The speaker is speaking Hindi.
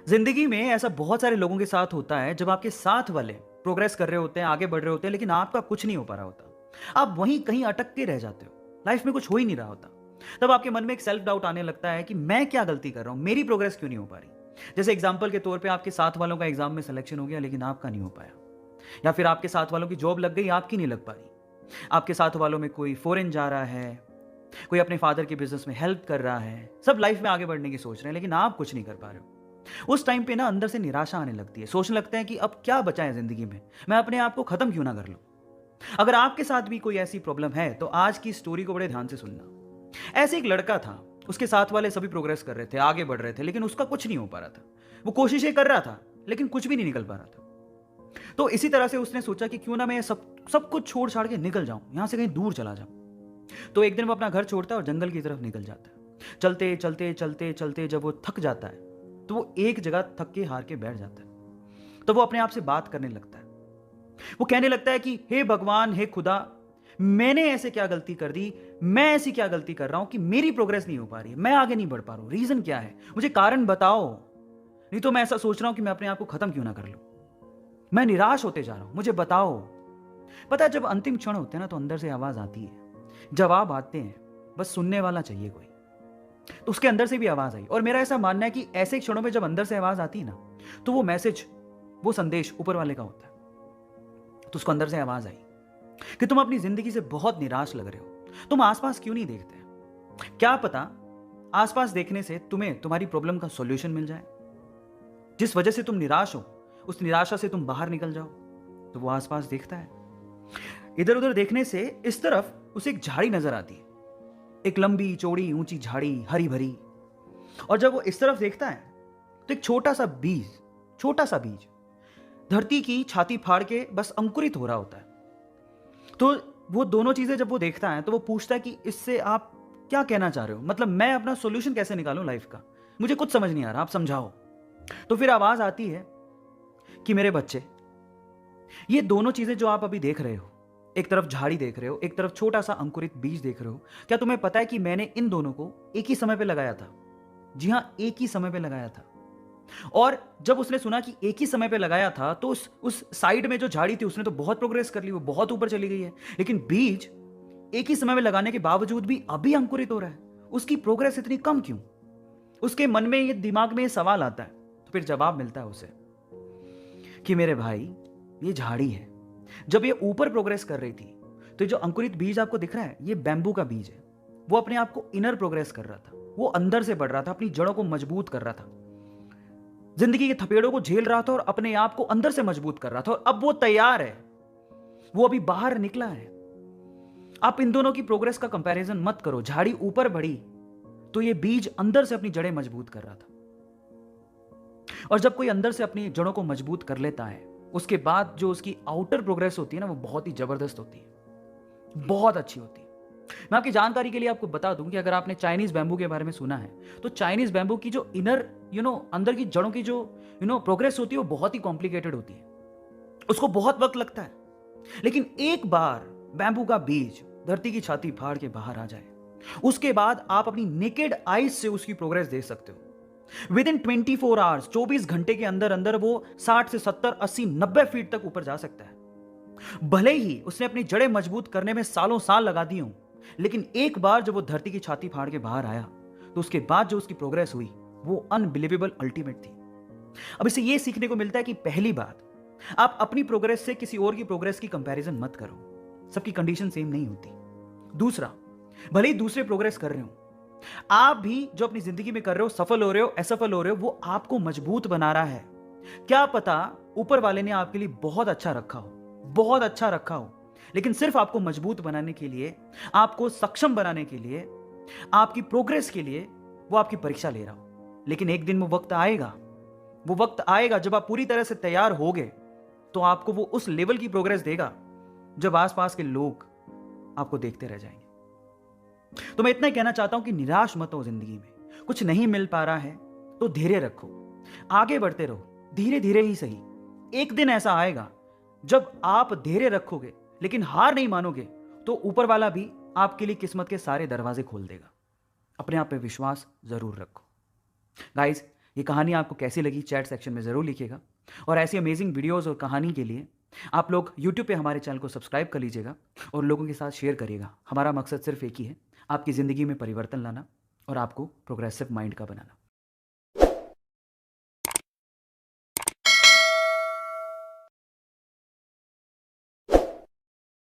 जिंदगी में ऐसा बहुत सारे लोगों के साथ होता है जब आपके साथ वाले प्रोग्रेस कर रहे होते हैं, आगे बढ़ रहे होते हैं, लेकिन आपका कुछ नहीं हो पा रहा होता। आप वहीं कहीं अटक के रह जाते हो, लाइफ में कुछ हो ही नहीं रहा होता। तब आपके मन में एक सेल्फ डाउट आने लगता है कि मैं क्या गलती कर रहा हूं, मेरी प्रोग्रेस क्यों नहीं हो पा रही। जैसे एग्जाम्पल के तौर पे आपके साथ वालों का एग्जाम में सिलेक्शन हो गया लेकिन आपका नहीं हो पाया, या फिर आपके साथ वालों की जॉब लग गई, आपकी नहीं लग पा रही। आपके साथ वालों में कोई फॉरेन जा रहा है, कोई अपने फादर के बिजनेस में हेल्प कर रहा है, सब लाइफ में आगे बढ़ने की सोच रहे हैं लेकिन आप कुछ नहीं कर पा रहे हो। उस टाइम पे ना अंदर से निराशा आने लगती है, सोचने लगते हैं कि अब क्या बचा है जिंदगी में, मैं अपने आप को खत्म क्यों ना कर लूं। अगर आपके साथ भी कोई ऐसी प्रॉब्लम है तो आज की स्टोरी को बड़े ध्यान से सुनना। ऐसे एक लड़का था, उसके साथ वाले सभी प्रोग्रेस कर रहे थे, आगे बढ़ रहे थे, लेकिन उसका कुछ नहीं हो पा रहा था। वो कोशिशें कर रहा था लेकिन कुछ भी नहीं निकल पा रहा था। तो इसी तरह से उसने सोचा कि क्यों ना मैं सब सब कुछ छोड़ छाड़ के निकल जाऊं, यहां से कहीं दूर चला जाऊं। तो एक दिन वो अपना घर छोड़ता है और जंगल की तरफ निकल जाता है। चलते चलते चलते चलते जब वो थक जाता है तो वो एक जगह थक के हार के बैठ जाता है। तो वो अपने आप से बात करने लगता है। वो कहने लगता है कि हे भगवान, हे खुदा, मैंने ऐसे क्या गलती कर दी, मैं ऐसी क्या गलती कर रहा हूं कि मेरी प्रोग्रेस नहीं हो पा रही है, मैं आगे नहीं बढ़ पा रहा हूं, रीजन क्या है, मुझे कारण बताओ। नहीं तो मैं ऐसा सोच रहा हूं कि मैं अपने आप को खत्म क्यों ना कर लूं, मैं निराश होते जा रहा हूं, मुझे बताओ। पता है, जब अंतिम क्षण होते हैं ना तो अंदर से आवाज आती है, जवाब आते हैं, बस सुनने वाला चाहिए कोई। तो उसके अंदर से भी आवाज आई, और मेरा ऐसा मानना है कि ऐसे क्षणों में जब अंदर से आवाज आती है ना तो वो मैसेज, वो संदेश ऊपर वाले का होता है। तो उसको अंदर से आवाज आई कि तुम अपनी जिंदगी से बहुत निराश लग रहे हो, तुम आसपास क्यों नहीं देखते। क्या पता आसपास देखने से तुम्हें तुम्हारी प्रॉब्लम का सॉल्यूशन मिल जाए, जिस वजह से तुम निराश हो उस निराशा से तुम बाहर निकल जाओ। तो वो आसपास देखता है, इधर उधर देखने से इस तरफ उसे एक झाड़ी नजर आती है, एक लंबी चौड़ी ऊंची झाड़ी, हरी भरी। और जब वो इस तरफ देखता है तो एक छोटा सा बीज धरती की छाती फाड़ के बस अंकुरित हो रहा होता है। तो वो दोनों चीजें जब वो देखता है तो वो पूछता है कि इससे आप क्या कहना चाह रहे हो, मतलब मैं अपना सॉल्यूशन कैसे निकालूं लाइफ का, मुझे कुछ समझ नहीं आ रहा, आप समझाओ। तो फिर आवाज आती है कि मेरे बच्चे, ये दोनों चीजें जो आप अभी देख रहे हो, एक तरफ झाड़ी देख रहे हो, एक तरफ छोटा सा अंकुरित बीज देख रहे हो, क्या तुम्हें पता है कि मैंने इन दोनों को एक ही समय पे लगाया था। जी हां, एक ही समय पे लगाया था। और जब उसने सुना कि एक ही समय पे लगाया था तो उस साइड में जो झाड़ी थी उसने तो बहुत प्रोग्रेस कर ली, वो बहुत ऊपर चली गई है। लेकिन बीज एक ही समय में लगाने के बावजूद भी अभी अंकुरित हो रहा है, उसकी प्रोग्रेस इतनी कम क्यों। उसके मन में, ये दिमाग में ये सवाल आता है। तो फिर जवाब मिलता है उसे कि मेरे भाई, ये झाड़ी है, जब ये ऊपर प्रोग्रेस कर रही थी तो ये जो अंकुरित बीज आपको दिख रहा है ये बैम्बू का बीज है। वो अपने आप को इनर प्रोग्रेस कर रहा था, वो अंदर से बढ़ रहा था, अपनी जड़ों को मजबूत कर रहा था, जिंदगी के थपेड़ों को झेल रहा था और अपने आप को अंदर से मजबूत कर रहा था। और अब वो तैयार है, वो अभी बाहर निकला है। आप इन दोनों की प्रोग्रेस का कंपैरिजन मत करो। झाड़ी ऊपर बढ़ी तो ये बीज अंदर से अपनी जड़ें मजबूत कर रहा था। और जब कोई अंदर से अपनी जड़ों को मजबूत कर लेता है, उसके बाद जो उसकी आउटर प्रोग्रेस होती है ना, वो बहुत ही जबरदस्त होती है, बहुत अच्छी होती है। मैं आपकी जानकारी के लिए आपको बता दूं कि अगर आपने चाइनीज बैम्बू के बारे में सुना है तो चाइनीज बैम्बू की जो इनर अंदर की जड़ों की जो प्रोग्रेस होती है वो बहुत ही कॉम्प्लिकेटेड होती है, उसको बहुत वक्त लगता है। लेकिन एक बार बैम्बू का बीज धरती की छाती फाड़ के बाहर आ जाए, उसके बाद आप अपनी नेकेड आईज से उसकी प्रोग्रेस देख सकते हो। विद इन 24 आवर्स, 24 घंटे के अंदर अंदर वो 60 से 70, 80, 90 फीट तक ऊपर जा सकता है। भले ही उसने अपनी जड़ें मजबूत करने में सालों साल लगा दिए हों, लेकिन एक बार जब वो धरती की छाती फाड़ के बाहर आया तो उसके बाद जो उसकी प्रोग्रेस हुई वो अनबिलीवेबल, अल्टीमेट थी। अब इससे ये सीखने को मिलता है कि पहली बात, आप अपनी प्रोग्रेस से किसी और की प्रोग्रेस की कंपैरिजन मत करो, सबकी कंडीशन सेम नहीं होती। दूसरा, भले ही दूसरे प्रोग्रेस कर रहे हो, आप भी जो अपनी जिंदगी में कर रहे हो, सफल हो रहे हो, असफल हो रहे हो, वो आपको मजबूत बना रहा है। क्या पता ऊपर वाले ने आपके लिए बहुत अच्छा रखा हो, बहुत अच्छा रखा हो, लेकिन सिर्फ आपको मजबूत बनाने के लिए, आपको सक्षम बनाने के लिए, आपकी प्रोग्रेस के लिए वो आपकी परीक्षा ले रहा हो। लेकिन एक दिन वो वक्त आएगा जब आप पूरी तरह से तैयार होगे तो आपको वो उस लेवल की प्रोग्रेस देगा जब आसपास के लोग आपको देखते रह जाएंगे। तो मैं इतना ही कहना चाहता हूं कि निराश मत हो। जिंदगी में कुछ नहीं मिल पा रहा है तो धैर्य रखो, आगे बढ़ते रहो, धीरे धीरे ही सही। एक दिन ऐसा आएगा जब आप धैर्य रखोगे लेकिन हार नहीं मानोगे तो ऊपर वाला भी आपके लिए किस्मत के सारे दरवाजे खोल देगा। अपने आप पे विश्वास जरूर रखो। गाइस, ये कहानी आपको कैसी लगी चैट सेक्शन में ज़रूर लिखिएगा और ऐसी अमेजिंग वीडियोज़ और कहानी के लिए आप लोग यूट्यूब पे हमारे चैनल को सब्सक्राइब कर लीजिएगा और लोगों के साथ शेयर करिएगा। हमारा मकसद सिर्फ़ एक ही है, आपकी ज़िंदगी में परिवर्तन लाना और आपको प्रोग्रेसिव माइंड का बनाना।